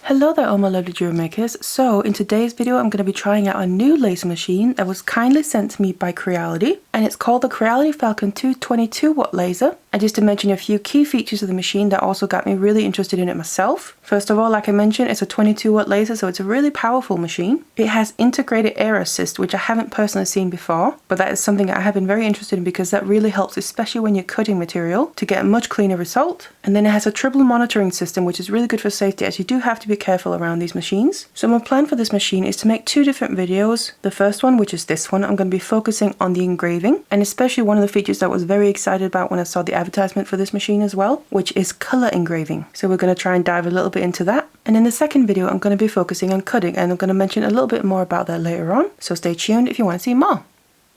Hello there all my lovely jewelry makers. So in today's video I'm going to be trying out a new laser machine that was kindly sent to me by Creality, and it's called the Creality Falcon2 22-watt laser. And just to mention a few key features of the machine that also got me really interested in it myself. First of all, like I mentioned, it's a 22-watt laser, so it's a really powerful machine. It has integrated air assist, which I haven't personally seen before, but that is something I have been very interested in because that really helps, especially when you're cutting material, to get a much cleaner result. And then it has a triple monitoring system, which is really good for safety, as you do have to be careful around these machines. So my plan for this machine is to make two different videos. The first one, which is this one, I'm going to be focusing on the engraving, and especially one of the features that I was very excited about when I saw the advertisement for this machine as well, which is color engraving. So we're going to try and dive a little bit into that. And in the second video, I'm going to be focusing on cutting, and I'm going to mention a little bit more about that later on. So stay tuned if you want to see more.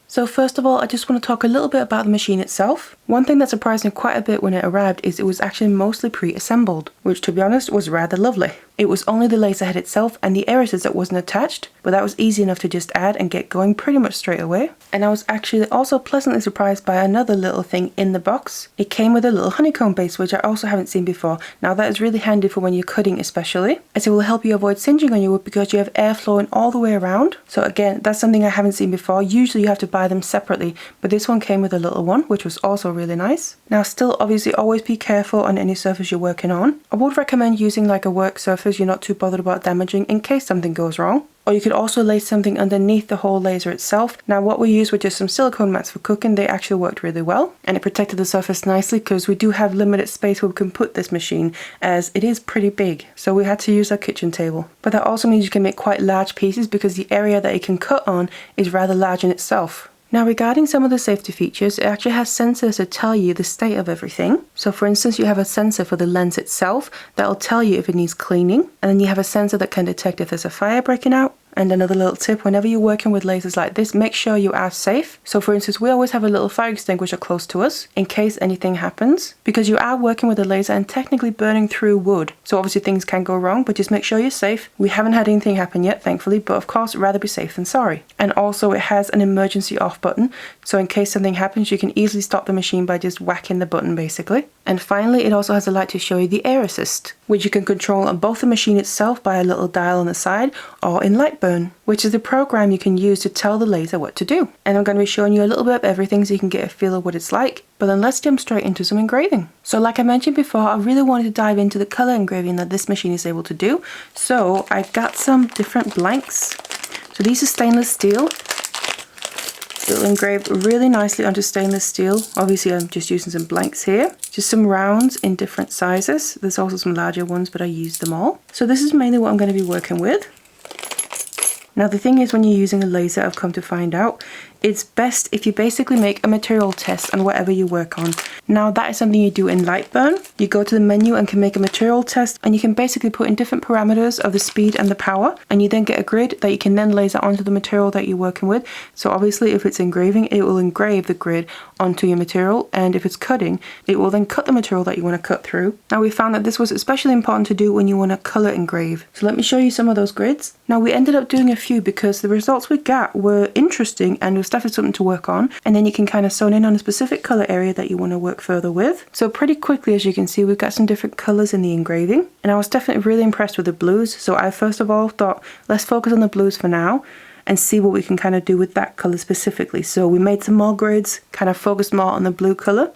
So first of all, I just want to talk a little bit about the machine itself. One thing that surprised me quite a bit when it arrived is it was actually mostly pre-assembled, which to be honest was rather lovely. It was only the laser head itself and the air assist that wasn't attached, but that was easy enough to just add and get going pretty much straight away. And I was actually also pleasantly surprised by another little thing in the box. It came with a little honeycomb base, which I also haven't seen before. Now that is really handy for when you're cutting especially, as it will help you avoid singeing on your wood because you have air flowing all the way around. So again, that's something I haven't seen before. Usually you have to buy them separately, but this one came with a little one, which was also really nice. Now still obviously always be careful on any surface you're working on. I would recommend using like a work surface you're not too bothered about damaging in case something goes wrong. Or you could also lay something underneath the whole laser itself. Now what we used were just some silicone mats for cooking. They actually worked really well, and it protected the surface nicely because we do have limited space where we can put this machine, as it is pretty big. So we had to use our kitchen table. But that also means you can make quite large pieces because the area that it can cut on is rather large in itself. Now regarding some of the safety features, it actually has sensors to tell you the state of everything. So for instance, you have a sensor for the lens itself that will tell you if it needs cleaning, and then you have a sensor that can detect if there's a fire breaking out. And another little tip, whenever you're working with lasers like this, make sure you are safe. So for instance, we always have a little fire extinguisher close to us in case anything happens, because you are working with a laser and technically burning through wood. So obviously things can go wrong, but just make sure you're safe. We haven't had anything happen yet, thankfully, but of course, rather be safe than sorry. And also it has an emergency off button. So in case something happens, you can easily stop the machine by just whacking the button basically. And finally, it also has a light to show you the air assist, which you can control on both the machine itself by a little dial on the side or in Lightburn, which is the program you can use to tell the laser what to do. And I'm going to be showing you a little bit of everything so you can get a feel of what it's like. But then let's jump straight into some engraving. So like I mentioned before, I really wanted to dive into the color engraving that this machine is able to do. So I got some different blanks. So these are stainless steel. It'll engrave really nicely onto stainless steel. Obviously I'm just using some blanks here. Just some rounds in different sizes. There's also some larger ones, but I used them all. So this is mainly what I'm going to be working with. Now the thing is, when you're using a laser, I've come to find out, it's best if you basically make a material test on whatever you work on. Now that is something you do in Lightburn. You go to the menu and can make a material test, and you can basically put in different parameters of the speed and the power, and you then get a grid that you can then laser onto the material that you're working with. So obviously if it's engraving, it will engrave the grid onto your material, and if it's cutting, it will then cut the material that you want to cut through. Now we found that this was especially important to do when you want to color engrave. So let me show you some of those grids. Now we ended up doing a few because the results we got were interesting and it was definitely something to work on, and then you can kind of zone in on a specific color area that you want to work further with. So pretty quickly, as you can see, we've got some different colors in the engraving, and I was definitely really impressed with the blues. So I first of all thought, let's focus on the blues for now and see what we can kind of do with that color specifically. So we made some more grids, kind of focused more on the blue color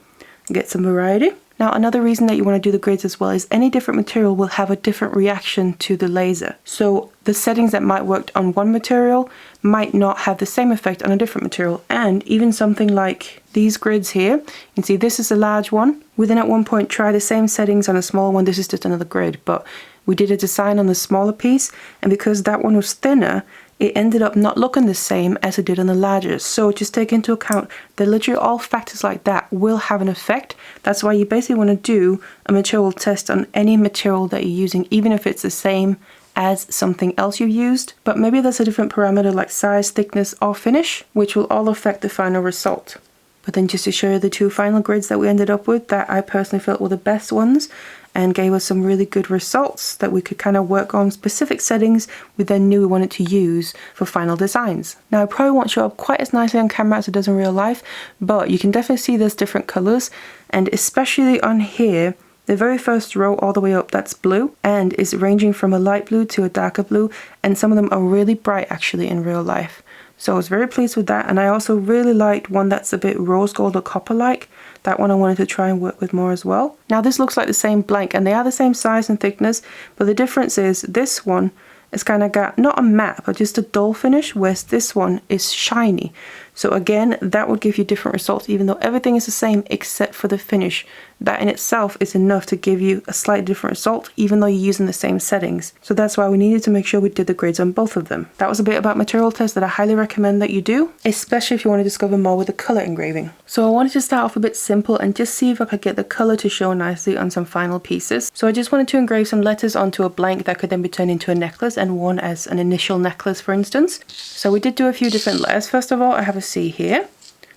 and get some variety. Now another reason that you want to do the grids as well is any different material will have a different reaction to the laser. So the settings that might work on one material might not have the same effect on a different material. And even something like these grids here, you can see this is a large one. We then at one point tried the same settings on a small one. This is just another grid, but we did a design on the smaller piece, and because that one was thinner, it ended up not looking the same as it did on the larger. So just take into account that literally all factors like that will have an effect. That's why you basically want to do a material test on any material that you're using, even if it's the same as something else you've used. But maybe there's a different parameter like size, thickness, or finish, which will all affect the final result. But then just to show you the two final grids that we ended up with, that I personally felt were the best ones and gave us some really good results that we could kind of work on specific settings we then knew we wanted to use for final designs. Now, it probably won't show up quite as nicely on camera as it does in real life, but you can definitely see there's different colors, and especially on here, The very first row all the way up, that's blue, and is ranging from a light blue to a darker blue, and some of them are really bright actually in real life. So I was very pleased with that, and I also really liked one that's a bit rose gold or copper like. That one I wanted to try and work with more as well. Now this looks like the same blank, and they are the same size and thickness, but the difference is this one is kind of got not a matte but just a dull finish, whereas this one is shiny. So again, that would give you different results even though everything is the same except for the finish. That in itself is enough to give you a slightly different result even though you're using the same settings. So that's why we needed to make sure we did the grades on both of them. That was a bit about material tests that I highly recommend that you do, especially if you want to discover more with the color engraving. So I wanted to start off a bit simple and just see if I could get the color to show nicely on some final pieces. So I just wanted to engrave some letters onto a blank that could then be turned into a necklace and worn as an initial necklace, for instance. So we did do a few different letters. First of all, I have a C here.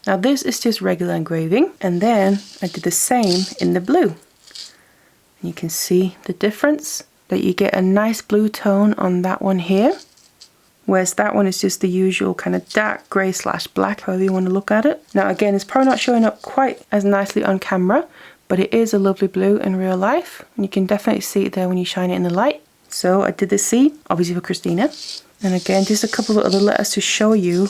Now this is just regular engraving, and then I did the same in the blue. You can see the difference, that you get a nice blue tone on that one here, whereas that one is just the usual kind of dark grey / black, however you want to look at it. Now again, it's probably not showing up quite as nicely on camera, but it is a lovely blue in real life, and you can definitely see it there when you shine it in the light. So I did the C, obviously for Christina, and again just a couple of other letters to show you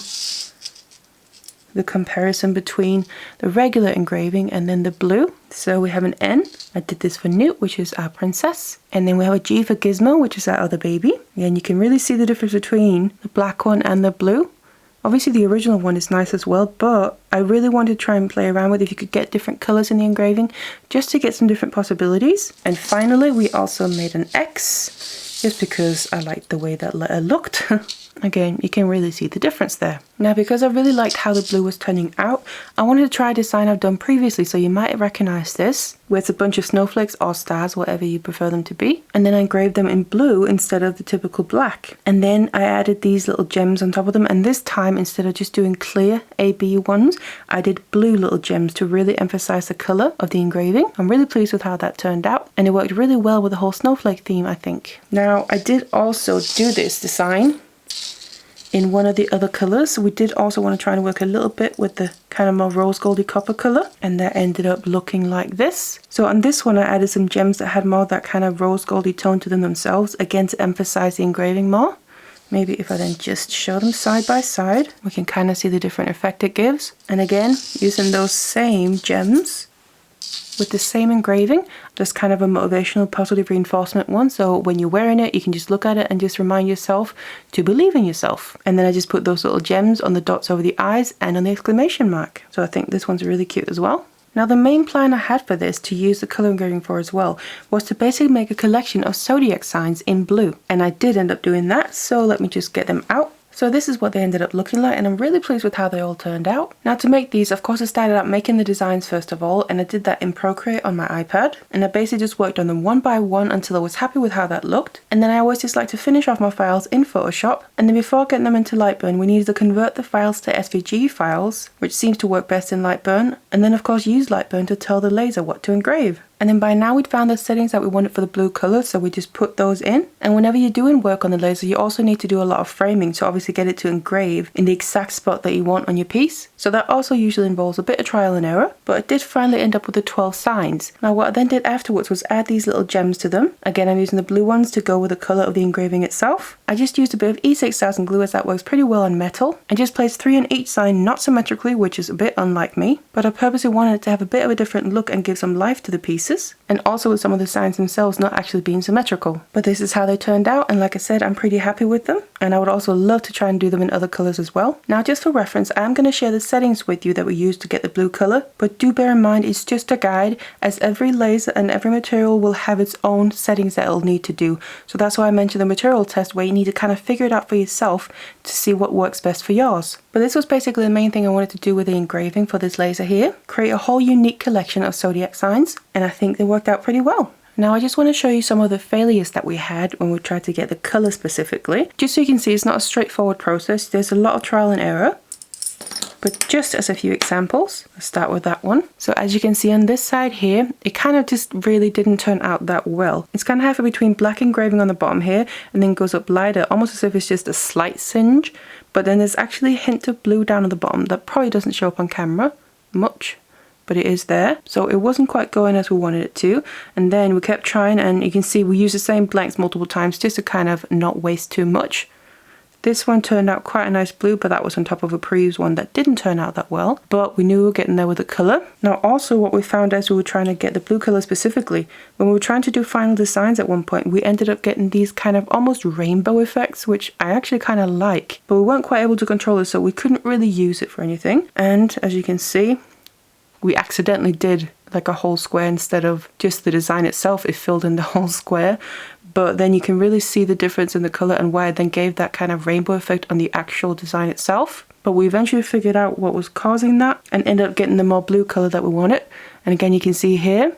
the comparison between the regular engraving and then the blue. So we have an N, I did this for Newt, which is our princess, and then we have a G for Gizmo, which is our other baby. And you can really see the difference between the black one and the blue. Obviously the original one is nice as well, but I really wanted to try and play around with if you could get different colors in the engraving just to get some different possibilities. And finally we also made an X, just because I liked the way that letter looked. Again, you can really see the difference there. Now, because I really liked how the blue was turning out, I wanted to try a design I've done previously, so you might recognize this, where it's a bunch of snowflakes or stars, whatever you prefer them to be. And then I engraved them in blue instead of the typical black. And then I added these little gems on top of them, and this time, instead of just doing clear AB ones, I did blue little gems to really emphasize the color of the engraving. I'm really pleased with how that turned out, and it worked really well with the whole snowflake theme, I think. Now, I did also do this design in one of the other colors. We did also want to try and work a little bit with the kind of more rose goldy copper color, and that ended up looking like this. So on this one I added some gems that had more of that kind of rose goldy tone to them themselves, again to emphasize the engraving more. Maybe if I then just show them side by side, we can kind of see the different effect it gives. And again, using those same gems with the same engraving, just kind of a motivational positive reinforcement one, so when you're wearing it you can just look at it and just remind yourself to believe in yourself. And then I just put those little gems on the dots over the eyes and on the exclamation mark. So I think this one's really cute as well. Now the main plan I had for this to use the color engraving for as well was to basically make a collection of Zodiac signs in blue, and I did end up doing that, so let me just get them out. So this is what they ended up looking like, and I'm really pleased with how they all turned out. Now to make these, of course I started out making the designs first of all, and I did that in Procreate on my iPad, and I basically just worked on them one by one until I was happy with how that looked. And then I always just like to finish off my files in Photoshop, and then before getting them into Lightburn we needed to convert the files to SVG files, which seems to work best in Lightburn, and then of course use Lightburn to tell the laser what to engrave. And then by now we'd found the settings that we wanted for the blue color, so we just put those in. And whenever you're doing work on the laser, you also need to do a lot of framing to obviously get it to engrave in the exact spot that you want on your piece. So that also usually involves a bit of trial and error, but it did finally end up with the 12 signs. Now what I then did afterwards was add these little gems to them. Again, I'm using the blue ones to go with the color of the engraving itself. I just used a bit of E6000 glue, as that works pretty well on metal, and just placed 3 on each sign, not symmetrically, which is a bit unlike me, but I purposely wanted it to have a bit of a different look and give some life to the pieces, and also with some of the signs themselves not actually being symmetrical. But this is how they turned out, and like I said, I'm pretty happy with them, and I would also love to try and do them in other colors as well. Now just for reference, I'm going to share the settings with you that we used to get the blue color, but do bear in mind it's just a guide, as every laser and every material will have its own settings that it'll need to do. So that's why I mentioned the material test, where you need to kind of figure it out for yourself to see what works best for yours. But this was basically the main thing I wanted to do with the engraving for this laser here, create a whole unique collection of Zodiac signs, and I think they worked out pretty well. Now I just want to show you some of the failures that we had when we tried to get the color specifically, just so you can see it's not a straightforward process. There's a lot of trial and error. But just as a few examples, let's start with that one. So as you can see on this side here, it kind of just really didn't turn out that well. It's kind of halfway between black engraving on the bottom here, and then goes up lighter, almost as if it's just a slight singe. But then there's actually a hint of blue down at the bottom that probably doesn't show up on camera much. but it is there. So it wasn't quite going as we wanted it to. And then we kept trying, and you can see we used the same blanks multiple times just to kind of not waste too much. This one turned out quite a nice blue, but that was on top of a previous one that didn't turn out that well. But we knew we were getting there with the colour. Now also what we found as we were trying to get the blue colour specifically, when we were trying to do final designs at one point, we ended up getting these kind of almost rainbow effects, which I actually kind of like. But we weren't quite able to control it, so we couldn't really use it for anything. And as you can see, we accidentally did like a whole square instead of just the design itself. It filled in the whole square. But then you can really see the difference in the colour and why it then gave that kind of rainbow effect on the actual design itself. But we eventually figured out what was causing that and ended up getting the more blue colour that we wanted. And again, you can see here,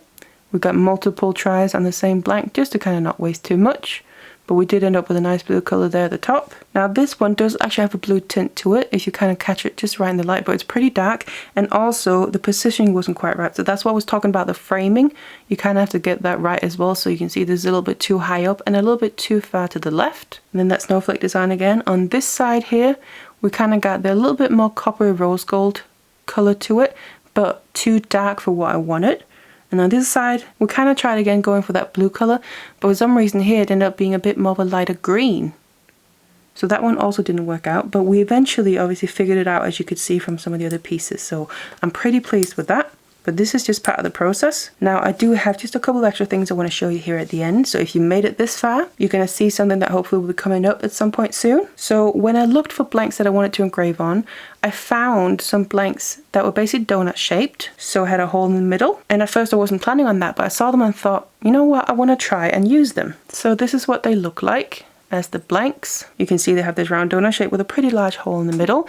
we got multiple tries on the same blank just to kind of not waste too much. But we did end up with a nice blue colour there at the top. Now this one does actually have a blue tint to it if you kind of catch it just right in the light, but it's pretty dark, and also the positioning wasn't quite right. So that's what I was talking about, the framing. You kind of have to get that right as well. So you can see there's a little bit too high up and a little bit too far to the left. And then that snowflake design again. On this side here, we kind of got the little bit more coppery rose gold colour to it, but too dark for what I wanted. And on this side, we kind of tried again going for that blue colour, but for some reason here it ended up being a bit more of a lighter green. So that one also didn't work out, but we eventually obviously figured it out, as you could see from some of the other pieces. So I'm pretty pleased with that. But this is just part of the process. Now I do have just a couple of extra things I want to show you here at the end. So if you made it this far, you're going to see something that hopefully will be coming up at some point soon. So when I looked for blanks that I wanted to engrave on, I found some blanks that were basically donut shaped. So I had a hole in the middle. And at first I wasn't planning on that, but I saw them and thought, you know what, I want to try and use them. So this is what they look like as the blanks. You can see they have this round donut shape with a pretty large hole in the middle.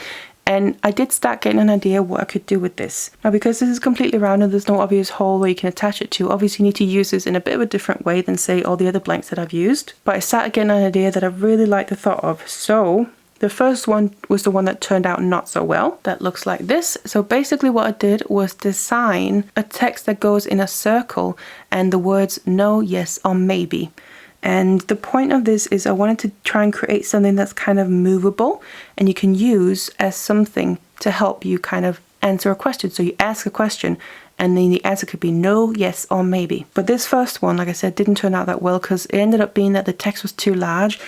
And I did start getting an idea what I could do with this. Now because this is completely round and there's no obvious hole where you can attach it to, obviously you need to use this in a bit of a different way than say all the other blanks that I've used. But I started getting an idea that I really like the thought of. So the first one was the one that turned out not so well. That looks like this. So basically what I did was design a text that goes in a circle and the words no, yes, or maybe. And the point of this is I wanted to try and create something that's kind of movable and you can use as something to help you kind of answer a question. So you ask a question and then the answer could be no, yes, or maybe. But this first one, like I said, didn't turn out that well because it ended up being that the text was too large.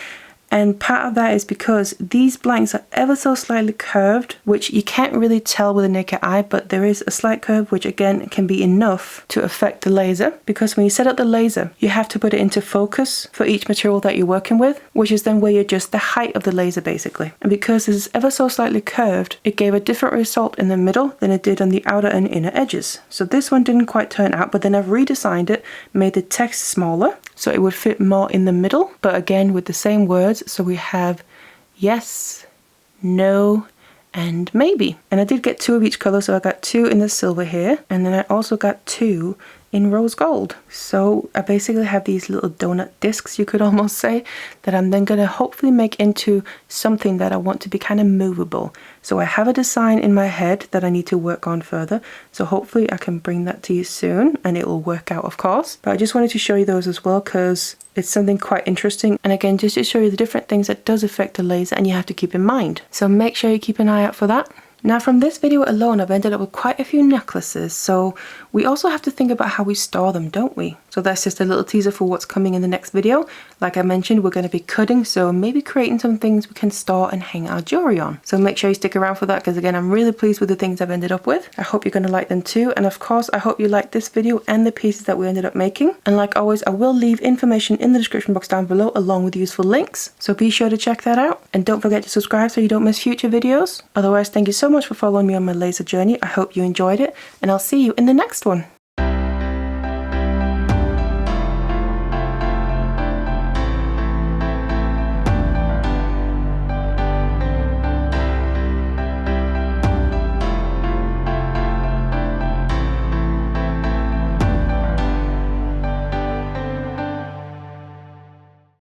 And part of that is because these blanks are ever so slightly curved, which you can't really tell with a naked eye, but there is a slight curve, which again can be enough to affect the laser. Because when you set up the laser, you have to put it into focus for each material that you're working with, which is then where you adjust the height of the laser basically. And because this is ever so slightly curved, it gave a different result in the middle than it did on the outer and inner edges. So this one didn't quite turn out, but then I've redesigned it, made the text smaller, so it would fit more in the middle, but again with the same words. So we have yes, no, and maybe. And I did get 2 of each color, so I got 2 in the silver here, and then I also got 2 in rose gold. So I basically have these little donut discs, you could almost say, that I'm then going to hopefully make into something that I want to be kind of movable. So I have a design in my head that I need to work on further, so hopefully I can bring that to you soon and it will work out, of course. But I just wanted to show you those as well because it's something quite interesting, and again just to show you the different things that does affect the laser and you have to keep in mind. So make sure you keep an eye out for that. Now from this video alone, I've ended up with quite a few necklaces, so we also have to think about how we store them, don't we? So that's just a little teaser for what's coming in the next video. Like I mentioned, we're going to be cutting, so maybe creating some things we can store and hang our jewelry on. So make sure you stick around for that, because again, I'm really pleased with the things I've ended up with. I hope you're going to like them too, and of course, I hope you like this video and the pieces that we ended up making. And like always, I will leave information in the description box down below along with useful links, so be sure to check that out. And don't forget to subscribe so you don't miss future videos. Otherwise, thank you so much for following me on my laser journey. I hope you enjoyed it, and I'll see you in the next one.